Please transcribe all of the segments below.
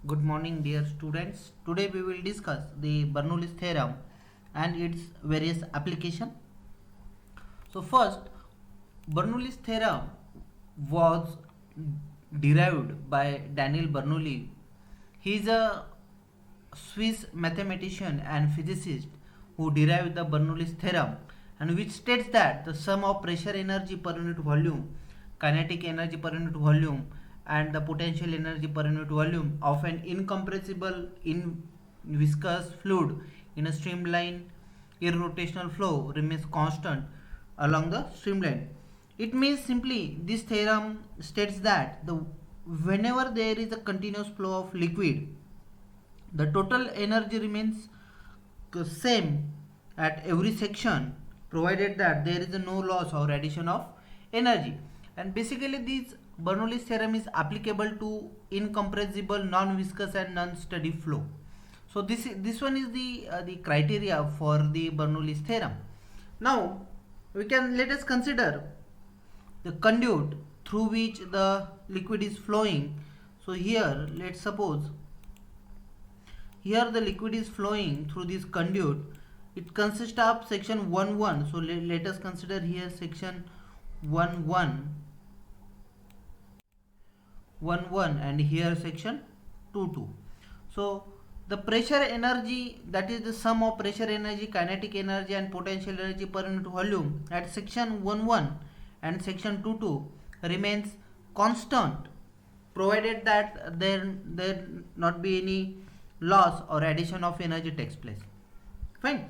Good morning, dear students. Today we will discuss the Bernoulli's theorem and its various application. So first, Bernoulli's theorem was derived by Daniel Bernoulli. He is a Swiss mathematician and physicist who derived the Bernoulli's theorem, and which states that the sum of pressure energy per unit volume, kinetic energy per unit volume, and the potential energy per unit volume of an incompressible in viscous fluid in a streamline irrotational flow remains constant along the streamline. It means simply this theorem states that whenever there is a continuous flow of liquid, the total energy remains same at every section, provided that there is no loss or addition of energy. And basically this Bernoulli's theorem is applicable to incompressible, non-viscous and non-steady flow. So this one is the criteria for the Bernoulli's theorem. Now let us consider the conduit through which the liquid is flowing. So here let's suppose here the liquid is flowing through this conduit. It consists of section 1 1. So let us consider here section 1 1 and here section 2 2. So the pressure energy, that is the sum of pressure energy, kinetic energy and potential energy per unit volume at section 1 1 and section 2 2 remains constant, provided that there not be any loss or addition of energy takes place. Fine.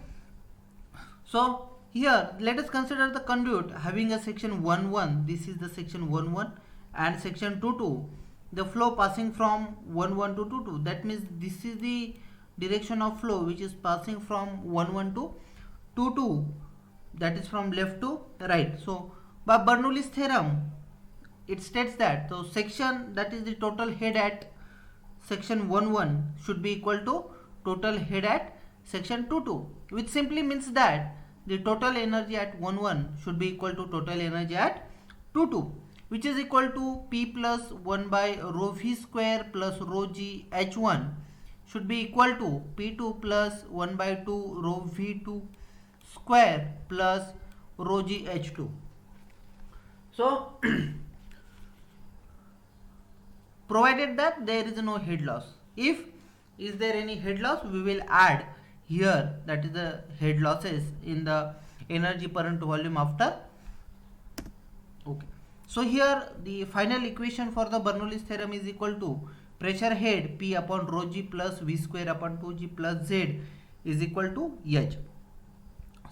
So here let us consider the conduit having a section 1 1. This is the section 1 1 and section 2 2. The flow passing from 1 1 to 2 2. That means this is the direction of flow which is passing from 1 1 to 2 2. That is from left to right. So by Bernoulli's theorem, it states that the section, that is the total head at section 1 1 should be equal to total head at section 2 2, which simply means that the total energy at 1 1 should be equal to total energy at 2 2, which is equal to P plus 1 by rho V square plus rho G H1 should be equal to P2 plus 1 by 2 rho V2 square plus rho G H2. So provided that there is no head loss. If is there any head loss, we will add here, that is the head losses in the energy per unit volume after. Okay. So here the final equation for the Bernoulli's theorem is equal to pressure head P upon rho G plus V square upon 2G plus Z is equal to H.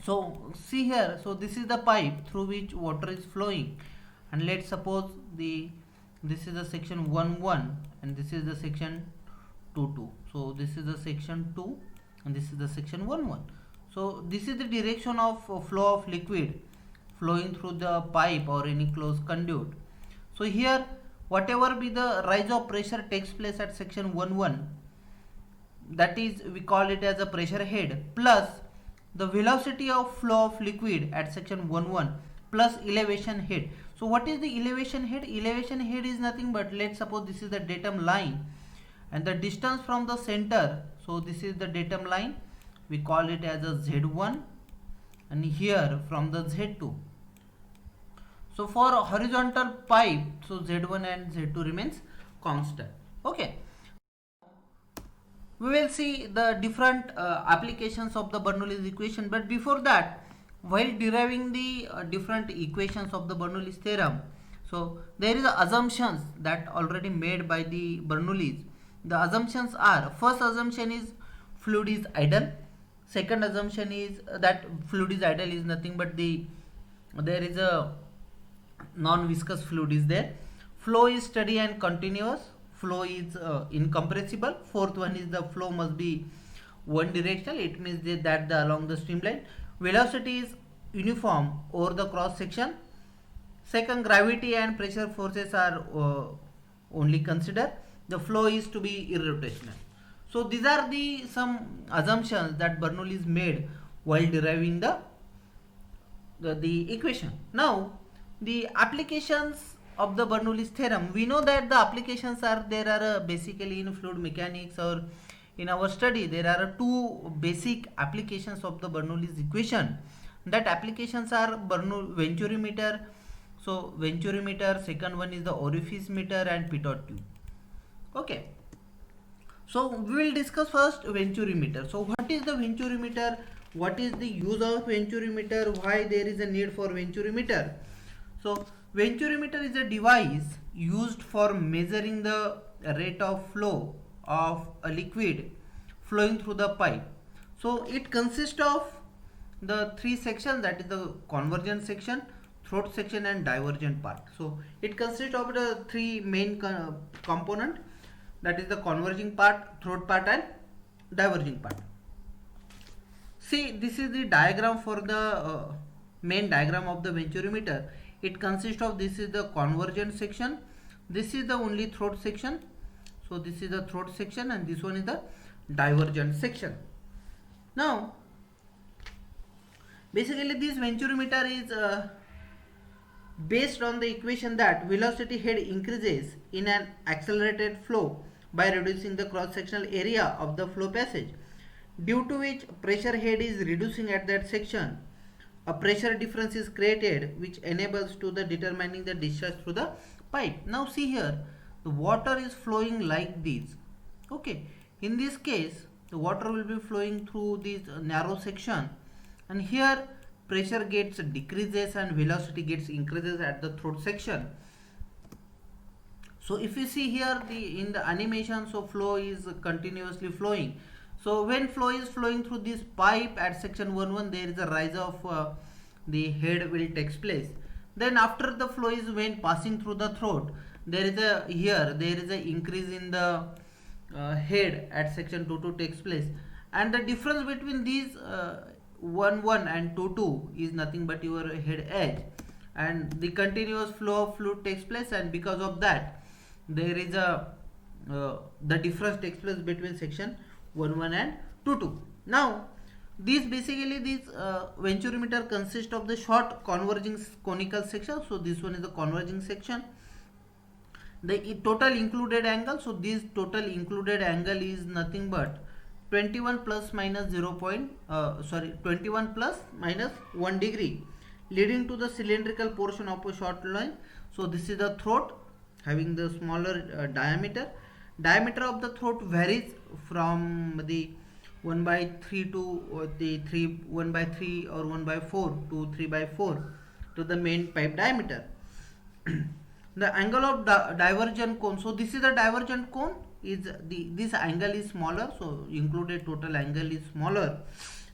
So see here, so this is the pipe through which water is flowing, and let's suppose this is the section 1 1 and this is the section 2 2. So this is the section 2 and this is the section 1 1. So this is the direction of flow of liquid flowing through the pipe or any closed conduit. So here whatever be the rise of pressure takes place at section 1 1, that is we call it as a pressure head, plus the velocity of flow of liquid at section 1 1 plus elevation head. So what is the elevation head? Elevation head is nothing but, let's suppose this is the datum line and the distance from the center, so this is the datum line, we call it as a Z1, and here from the Z2. So for a horizontal pipe, so Z1 and Z2 remains constant. Okay. We will see the different applications of the Bernoulli's equation, but before that, while deriving the different equations of the Bernoulli's theorem, so there is assumptions that already made by the Bernoulli's. The assumptions are, first assumption is fluid is idle. Second assumption is that fluid is idle is nothing but there is a non-viscous fluid is there. Flow is steady and continuous. Flow is incompressible. Fourth one is the flow must be one directional. It means that along the streamline. Velocity is uniform over the cross section. Second, gravity and pressure forces are only considered. The flow is to be irrotational. So these are some assumptions that Bernoulli's made while deriving the equation. Now the applications of the Bernoulli's theorem. We know that the applications are there are basically in fluid mechanics, or in our study there are two basic applications of the Bernoulli's equation. That applications are Venturi meter. So Venturi meter, second one is the orifice meter and pitot tube. Okay. So we will discuss first Venturi meter. So what is the Venturi meter? What is the use of Venturi meter? Why there is a need for Venturi meter? So Venturi meter is a device used for measuring the rate of flow of a liquid flowing through the pipe. So it consists of the three sections, that is the convergent section, throat section and divergent part. So it consists of the three main component, that is the converging part, throat part and diverging part. See, this is the diagram for the main diagram of the Venturi meter. It consists of, this is the convergent section, this is the only throat section. So this is the throat section and this one is the divergent section. Now basically this Venturi meter is based on the equation that velocity head increases in an accelerated flow by reducing the cross-sectional area of the flow passage, due to which pressure head is reducing at that section. A pressure difference is created which enables to the determining the discharge through the pipe. Now see here, the water is flowing like this. Okay, in this case the water will be flowing through this narrow section, and here pressure gets decreases and velocity gets increases at the throat section. So if you see here in the animation, so flow is continuously flowing. So when flow is flowing through this pipe at section 1-1, there is a rise of the head will takes place. Then after the flow is when passing through the throat, there is a increase in the head at section 2-2 takes place, and the difference between these 1-1 and 2-2 is nothing but your head edge, and the continuous flow of fluid takes place, and because of that there is a the difference takes place between section 1-1 and 2-2. Now this Venturi meter consists of the short converging conical section. So this one is the converging section. The total included angle, so this total included angle is nothing but 21 plus minus 21 plus minus 1 degree, leading to the cylindrical portion of a short line. So this is the throat having the smaller diameter. Diameter of the throat varies from the 1/3 to the 1/3 or 1/4 to 3/4 to the main pipe diameter. The angle of divergent cone, so this is the divergent cone, is this angle is smaller, so included total angle is smaller.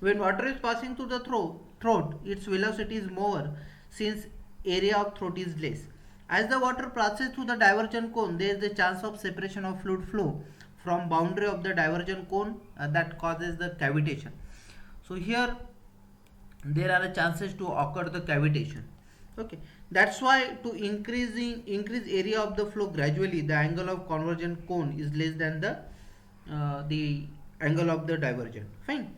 When water is passing through the throat, its velocity is more since area of throat is less. As the water passes through the divergent cone, there is a chance of separation of fluid flow from boundary of the divergent cone that causes the cavitation. So here there are chances to occur the cavitation. Okay, that's why to increase area of the flow gradually, the angle of convergent cone is less than the angle of the divergent. Fine.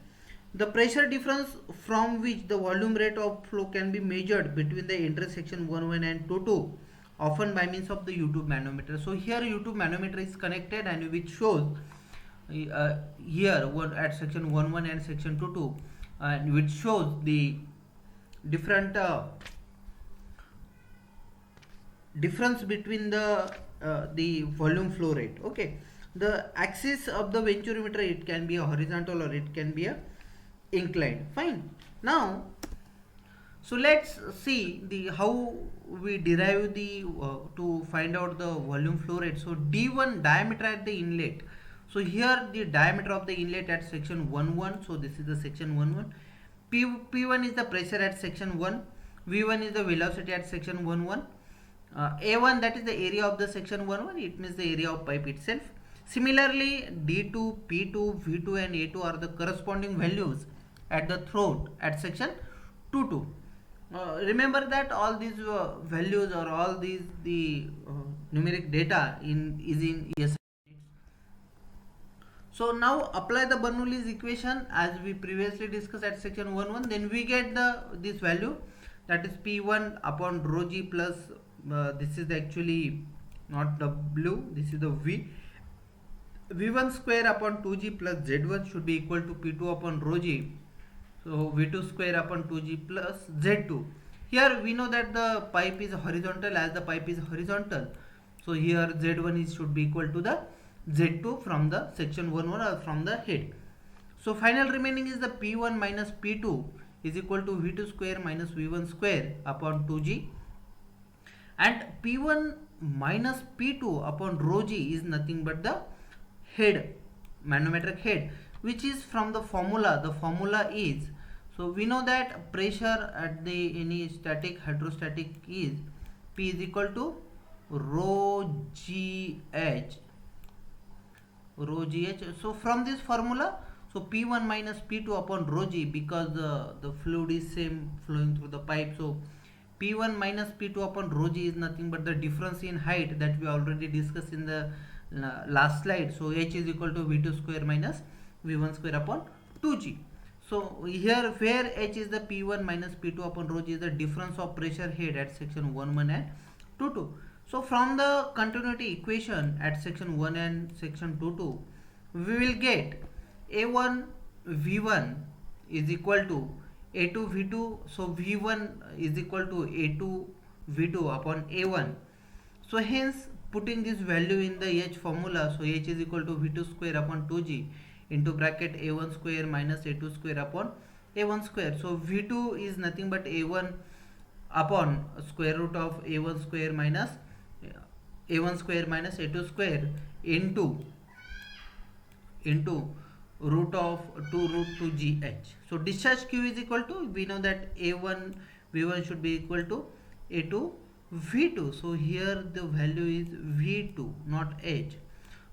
The pressure difference from which the volume rate of flow can be measured between the intersection 1-1 and 2-2, often by means of the U-tube manometer. So here U-tube manometer is connected, and which shows here at section 1-1 and section 2-2, and which shows the different difference between the volume flow rate. Okay, the axis of the Venturi meter, it can be a horizontal or it can be a inclined. Fine. Now so let's see the how we derive the to find out the volume flow rate. So D1, diameter at the inlet. So here the diameter of the inlet at section 1-1, so this is the section 1-1. P1 is the pressure at section 1, V1 is the velocity at section 1-1. A1, that is the area of the section 1-1, it means the area of pipe itself. Similarly, D2, P2, V2 and A2 are the corresponding values at the throat at section 2-2. Remember that all these values or all these numeric data is in ESI. So now apply the Bernoulli's equation as we previously discussed at section 1-1. Then we get this value, that is P1 upon rho g plus this is actually not W, this is the V. V1 square upon 2G plus Z1 should be equal to P2 upon rho G. So V2 square upon 2G plus Z2. Here we know that the pipe is horizontal. As the pipe is horizontal, so here Z1 is should be equal to the Z2 from the section 1 or from the head. So final remaining is the P1 minus P2 is equal to V2 square minus V1 square upon 2G, and P1 minus P2 upon rho G is nothing but the head, manometric head, which is from the formula. The formula is, so we know that pressure at the any static hydrostatic is P is equal to rho GH. So from this formula, so P1 minus P2 upon rho G, because the fluid is same flowing through the pipe, so P1 minus P2 upon rho G is nothing but the difference in height that we already discussed in the last slide. So H is equal to V2 square minus V1 square upon 2G. So here where H is the P1 minus P2 upon rho G is the difference of pressure head at section 1 and 2. So from the continuity equation at section 1 and section 2, we will get A1 V1 is equal to A2 V2. So V1 is equal to A2 V2 upon A1. So hence putting this value in the H formula, so H is equal to V2 square upon 2G into bracket A1 square minus A2 square upon A1 square. So V2 is nothing but A1 upon square root of A1 square minus A1 square minus A2 square into root of 2 root 2 GH. So discharge Q is equal to, we know that A1 V1 should be equal to A2 V2. So here the value is V2, not H.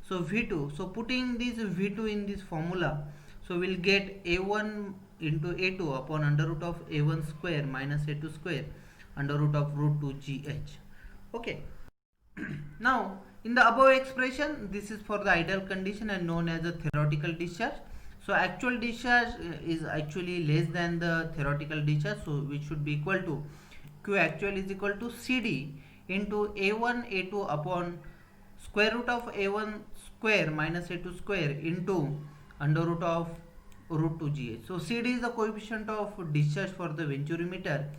So V2, so putting this V2 in this formula, so we'll get A1 into A2 upon under root of A1 square minus A2 square under root of root 2 GH. Okay. Now in the above expression, this is for the ideal condition and known as the theoretical discharge. So actual discharge is actually less than the theoretical discharge, so which should be equal to Q actual is equal to CD into A1 A2 upon square root of A1 square minus A2 square into under root of root 2 GH. So CD is the coefficient of discharge for the venturimeter,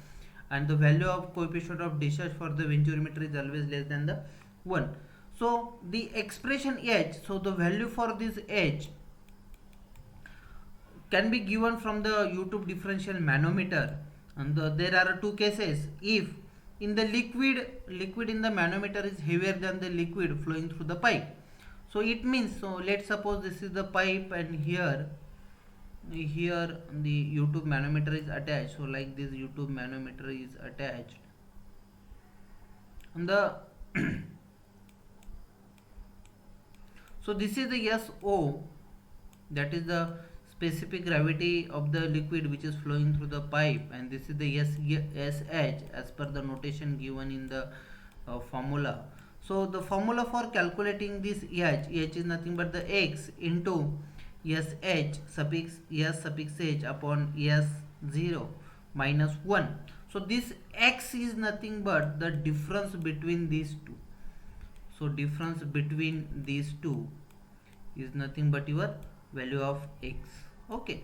and the value of coefficient of discharge for the venturimeter is always less than the 1. So the expression H, so the value for this H can be given from the U-tube differential manometer, and there are two cases. If in the liquid in the manometer is heavier than the liquid flowing through the pipe, so it means, so let's suppose this is the pipe and here the U-tube manometer is attached. So like this U-tube manometer is attached, and the so this is the SO, that is the specific gravity of the liquid which is flowing through the pipe, and this is the SH as per the notation given in the formula. So the formula for calculating this H is nothing but the X into SH suffix S suffix H upon S0 minus 1. So this X is nothing but the difference between these two. So difference between these two is nothing but your value of X. Okay.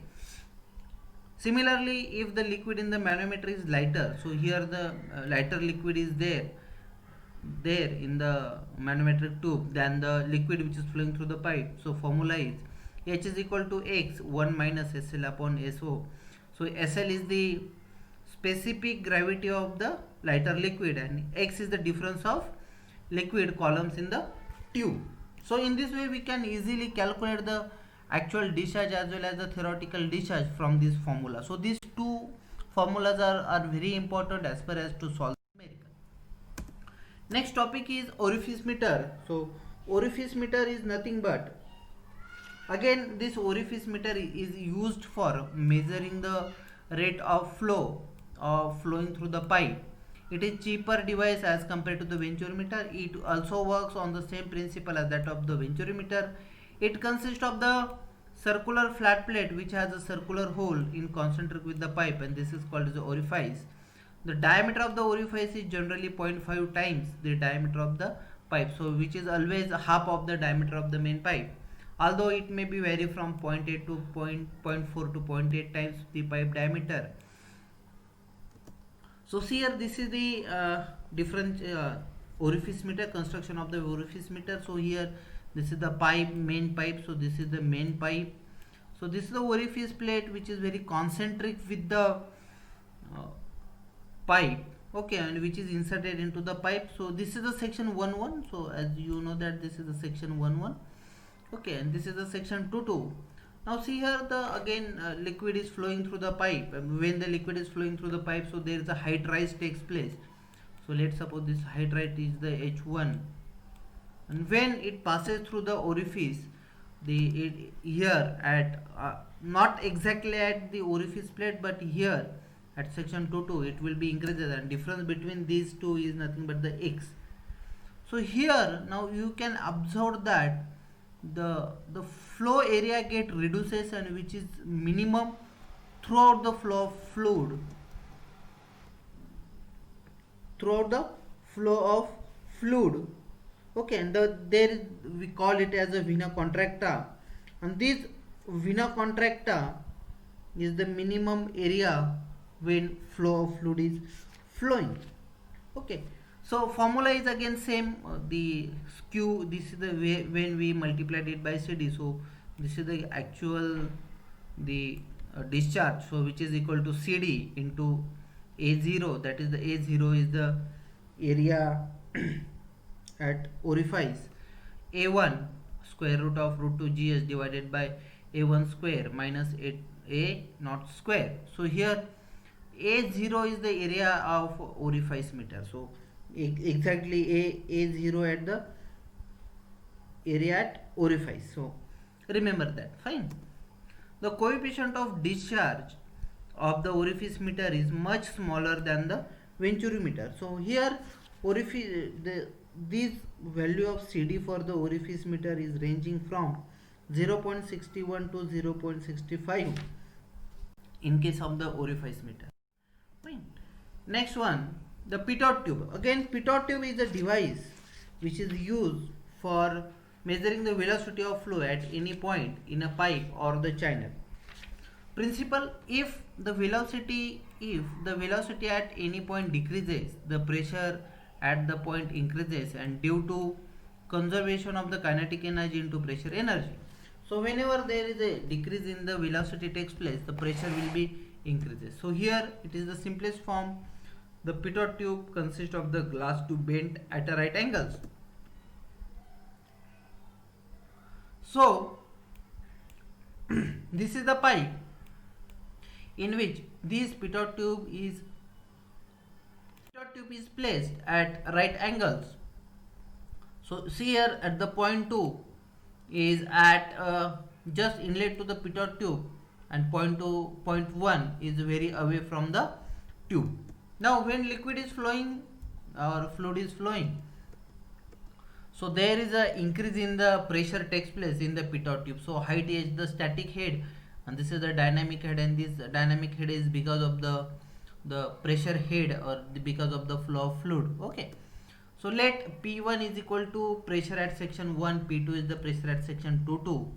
Similarly, if the liquid in the manometer is lighter, so here the lighter liquid is there in the manometric tube than the liquid which is flowing through the pipe. So formula is H is equal to X 1 minus SL upon SO. So SL is the specific gravity of the lighter liquid and X is the difference of liquid columns in the tube. So in this way we can easily calculate the actual discharge as well as the theoretical discharge from this formula. So these two formulas are very important as far as to solve numerical. Next topic is orifice meter. So orifice meter is nothing but, again this orifice meter is used for measuring the rate of flow flowing through the pipe. It is cheaper device as compared to the venturimeter. It also works on the same principle as that of the venturimeter. It consists of the circular flat plate which has a circular hole in concentric with the pipe, and this is called as the orifice. The diameter of the orifice is generally 0.5 times the diameter of the pipe, so which is always half of the diameter of the main pipe, although it may be vary from 0.8 to 0.4 to 0.8 times the pipe diameter. So see here, this is the different orifice meter, construction of the orifice meter. So here this is the pipe, main pipe, so this is the main pipe. So this is the orifice plate which is very concentric with the pipe, okay, and which is inserted into the pipe. So this is the section 11. So as you know that this is the section 11, okay, and this is the section 22. Now see here, the again liquid is flowing through the pipe, and when the liquid is flowing through the pipe, so there is a height rise takes place. So let's suppose this height rise is the h1, and when it passes through the orifice, here at not exactly at the orifice plate, but here at section 22 it will be increases, and difference between these two is nothing but the x. So here now you can observe that the flow area get reduces, and which is minimum throughout the flow of fluid, okay, and we call it as a vena contracta, and this vena contracta is the minimum area when flow of fluid is flowing, okay. So formula is again same, the q, this is the way when we multiplied it by cd, so this is the actual discharge, so which is equal to cd into a0, that is the a0 is the area at orifice, a1 square root of root 2 gs divided by a1 square minus a naught square. So here a0 is the area of orifice meter, so exactly a0 at the area at orifice, so remember that, fine. The coefficient of discharge of the orifice meter is much smaller than the venturi meter. So here orifice, this value of cd for the orifice meter is ranging from 0.61 to 0.65 in case of the orifice meter, fine. Next one, the pitot tube. Again, pitot tube is a device which is used for measuring the velocity of flow at any point in a pipe or the channel. Principle: if the velocity at any point decreases, the pressure at the point increases, and due to conservation of the kinetic energy into pressure energy. So whenever there is a decrease in the velocity takes place, the pressure will be increases. So here it is the simplest form. The pitot tube consists of the glass tube bent at a right angles. So this is the pipe in which this pitot tube is placed at right angles. So see here, at the point 2 is at just inlet to the pitot tube, and point 1 is very away from the tube. Now when liquid is flowing or fluid is flowing, so there is a increase in the pressure takes place in the pitot tube. So height is the static head, and this is the dynamic head, and this dynamic head is because of the pressure head, or because of the flow of fluid, okay. So let P1 is equal to pressure at section 1, P2 is the pressure at section 2,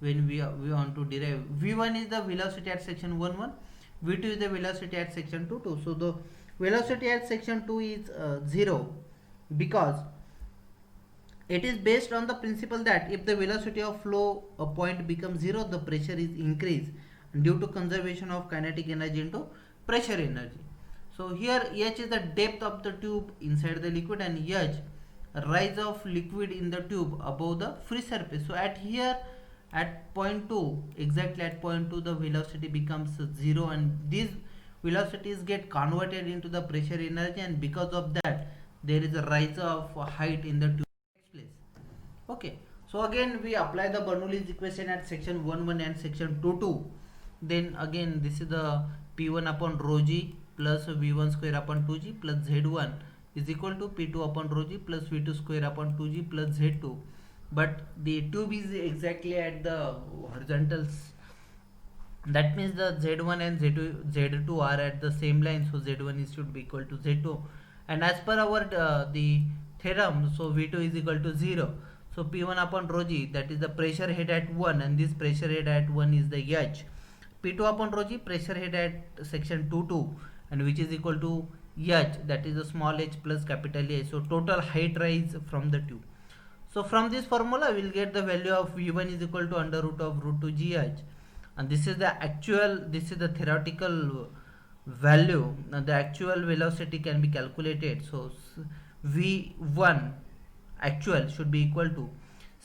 when we want to derive. V1 is the velocity at section 1, V2 is the velocity at section 2. So the velocity at section 2 is 0, because it is based on the principle that if the velocity of flow a point becomes 0, the pressure is increased due to conservation of kinetic energy into pressure energy. So here h is the depth of the tube inside the liquid, and h rise of liquid in the tube above the free surface. So at here at point 2, exactly at point 2, the velocity becomes 0, and these velocities get converted into the pressure energy, and because of that there is a rise of height in the tube takes place, okay. So again we apply the Bernoulli's equation at section 1 and section 2. Then again this is the P1 upon rho g plus V1 square upon 2g plus Z1 is equal to P2 upon rho g plus V2 square upon 2g plus Z2. But the tube is exactly at the horizontal That means the z1 and z2 are at the same line, so z1 is should be equal to z2. And as per our the theorem, so v2 is equal to 0. So p1 upon rho g, that is the pressure head at 1, and this pressure head at 1 is the h. P2 upon rho g, pressure head at section 2 and which is equal to h, that is the small h plus capital A. So total height rise from the tube. So from this formula we will get the value of v1 is equal to under root of root 2 gh, and this is the actual, this is the theoretical value. Now the actual velocity can be calculated. So v1 actual should be equal to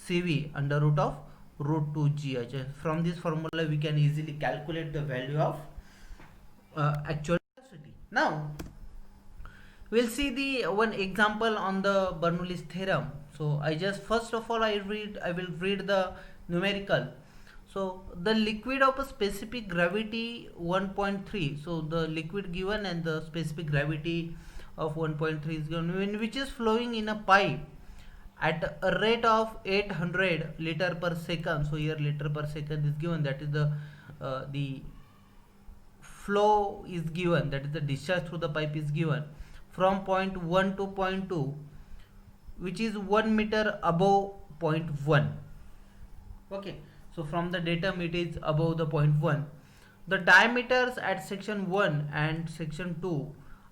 cv under root of root 2 gh. From this formula we can easily calculate the value of actual velocity. Now we'll see the one example on the Bernoulli's theorem. So I just first of all I will read the numerical. So the liquid of a specific gravity 1.3. So the liquid given and the specific gravity of 1.3 is given, which is flowing in a pipe at a rate of 800 liter per second. So here liter per second is given, that is the flow is given, that is the discharge through the pipe is given from point 1 to point 2, which is 1 meter above point 1. Okay, so from the datum it is above the point 1. The diameters at section 1 and section 2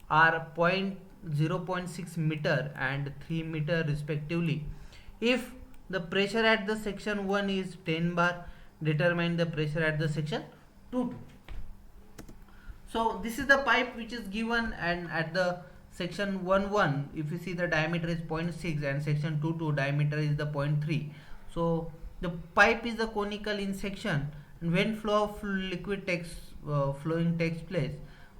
are 0.6 meter and 3 meter respectively. If the pressure at the section 1 is 10 bar, determine the pressure at the section 2. So this is the pipe which is given, and at the section 1 if you see the diameter is 0.6 and section 2 diameter is the 0.3. So the pipe is the conical in section, and when flow of liquid flowing takes place,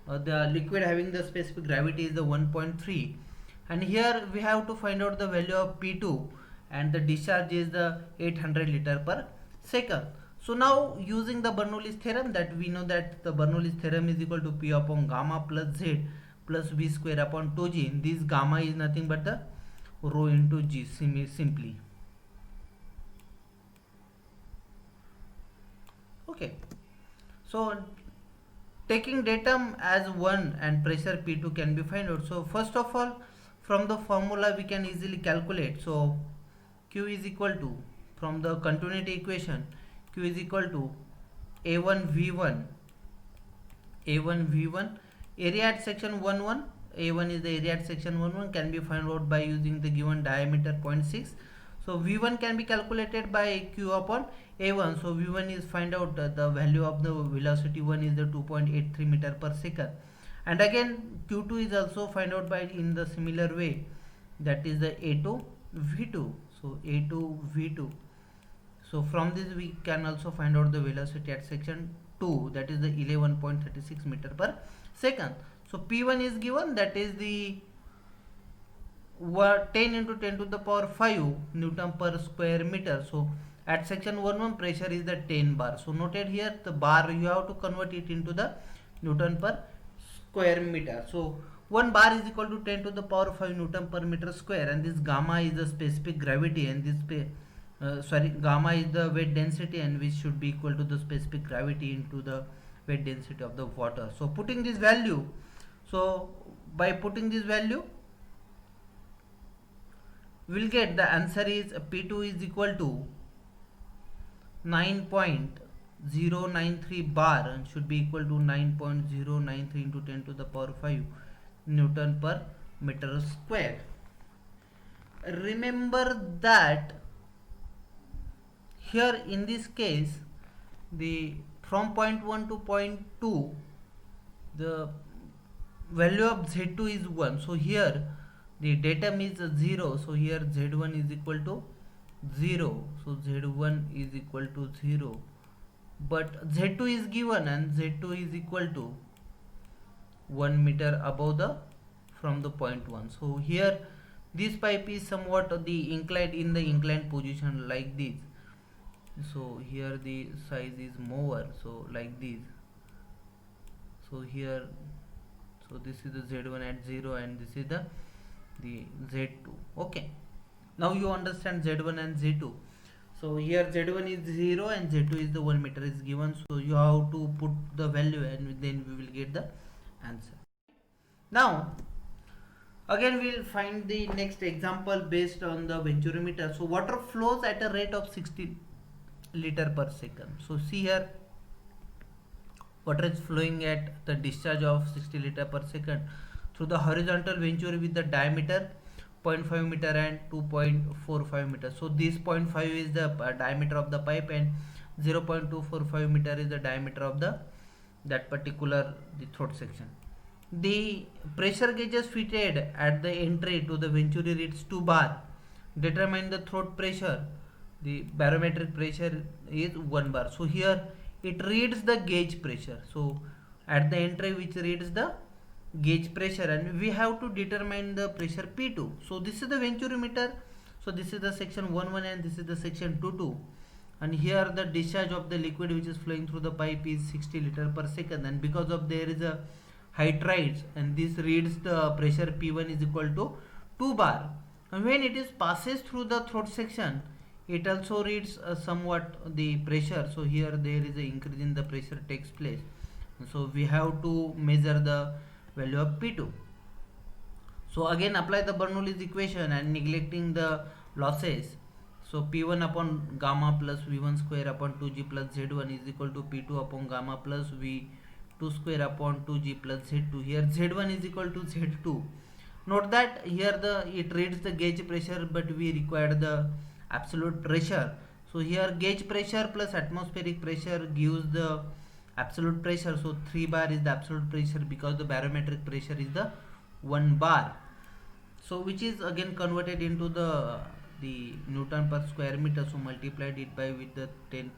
the liquid having the specific gravity is the 1.3, and here we have to find out the value of P2, and the discharge is the 800 liter per second. So now using the Bernoulli's theorem, that we know that the Bernoulli's theorem is equal to P upon gamma plus Z plus V square upon 2G. This gamma is nothing but the rho into G simply. Okay. So taking datum as 1 and pressure P2 can be found out. So first of all, from the formula we can easily calculate. So Q is equal to, from the continuity equation, Q is equal to A1 V1 area at section 1 A1 is the area at section 1 can be found out by using the given diameter 0.6. So V1 can be calculated by Q upon A1. So V1 is find out the value of the velocity 1 is the 2.83 meter per second, and again Q2 is also find out by in the similar way, that is the A2 V2. So A2 V2. So from this we can also find out the velocity at section 2, that is the 11.36 meter per second. So P1 is given, that is the 10 into 10 to the power 5 Newton per square meter. So at section 1 pressure is the 10 bar. So noted here the bar you have to convert it into the Newton per square meter. So 1 bar is equal to 10 to the power 5 Newton per meter square, and this gamma is the specific gravity, and this gamma is the weight density, and which should be equal to the specific gravity into the weight density of the water. So putting this value, so by putting this value we'll get the answer is P2 is equal to 9.093 bar, and should be equal to 9.093 into 10 to the power 5 Newton per meter square. Remember that here in this case, the from point 1 to point 2 the value of Z2 is 1. So here the datum is 0. So here Z1 is equal to 0. So Z1 is equal to 0. But Z2 is given, and Z2 is equal to 1 meter above the from the point 1. So here this pipe is somewhat the inclined position like this. So here the size is more, so like this. So here, so this is the Z1 at 0, and this is the Z2. Okay, now you understand Z1 and Z2. So here Z1 is 0 and Z2 is the 1 meter is given. So you have to put the value and then we will get the answer. Now again we will find the next example based on the venturimeter. So water flows at a rate of 60 liter per second. So see here, water is flowing at the discharge of 60 liter per second through the horizontal venturi with the diameter 0.5 meter and 2.45 meter. So this 0.5 is the diameter of the pipe and 0.245 meter is the diameter of the that particular the throat section. The pressure gauges fitted at the entry to the venturi reads 2 bar. Determine the throat pressure. The barometric pressure is 1 bar. So here it reads the gauge pressure. So at the entry which reads the gauge pressure and we have to determine the pressure P2. So this is the venturimeter. So this is the section 1-1 and this is the section 2-2. And here the discharge of the liquid which is flowing through the pipe is 60 liter per second, and because of there is a height rise and this reads the pressure P1 is equal to 2 bar. And when it is passes through the throat section, it also reads somewhat the pressure. So here there is a increase in the pressure takes place. So we have to measure the value of P2. So again apply the Bernoulli's equation and neglecting the losses. So P1 upon gamma plus V1 square upon 2G plus Z1 is equal to P2 upon gamma plus V2 square upon 2G plus Z2. Here Z1 is equal to Z2. Note that here it reads the gauge pressure, but we require the absolute pressure. So here gauge pressure plus atmospheric pressure gives the absolute pressure. So 3 bar is the absolute pressure because the barometric pressure is the 1 bar. So which is again converted into the Newton per square meter. So multiplied it by with the 10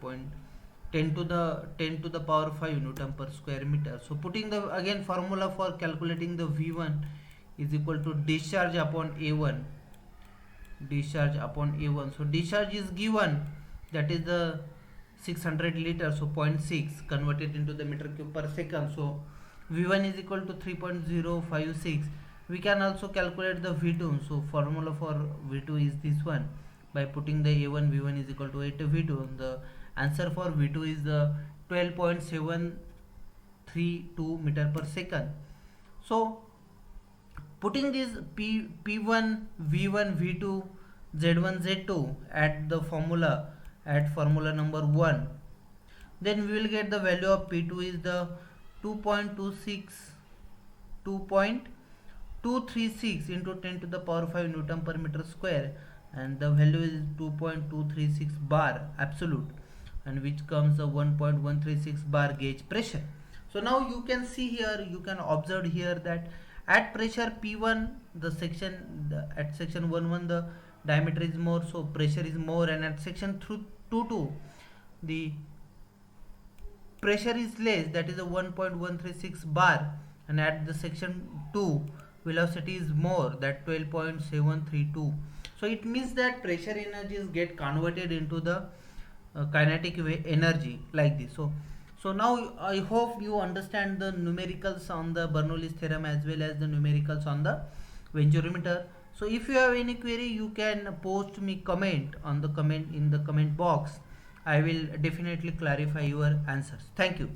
to the power 5 Newton per square meter. So putting the again formula for calculating the V1 is equal to discharge upon A1. Discharge upon A1. So discharge is given, that is the 600 liters, so 0.6 converted into the meter cube per second. So V1 is equal to 3.056. We can also calculate the V2. So formula for V2 is this one. By putting the A1, V1 is equal to 8 V2. The answer for V2 is the 12.732 meter per second. So putting this P1, V1, V2, Z1, Z2 at the formula, at formula number 1, then we will get the value of P2 is the 2.236 into 10 to the power 5 Newton per meter square, and the value is 2.236 bar absolute, and which comes a 1.136 bar gauge pressure. So now you can see here, you can observe here that at pressure P1 at section 1-1 the diameter is more, so pressure is more, and at section 2-2 the pressure is less, that is a 1.136 bar, and at the section 2 velocity is more, that 12.732. So it means that pressure energies get converted into the kinetic energy like this. So now I hope you understand the numericals on the Bernoulli's theorem as well as the numericals on the venturimeter. So if you have any query, you can post me comment in the comment box. I will definitely clarify your answers. Thank you.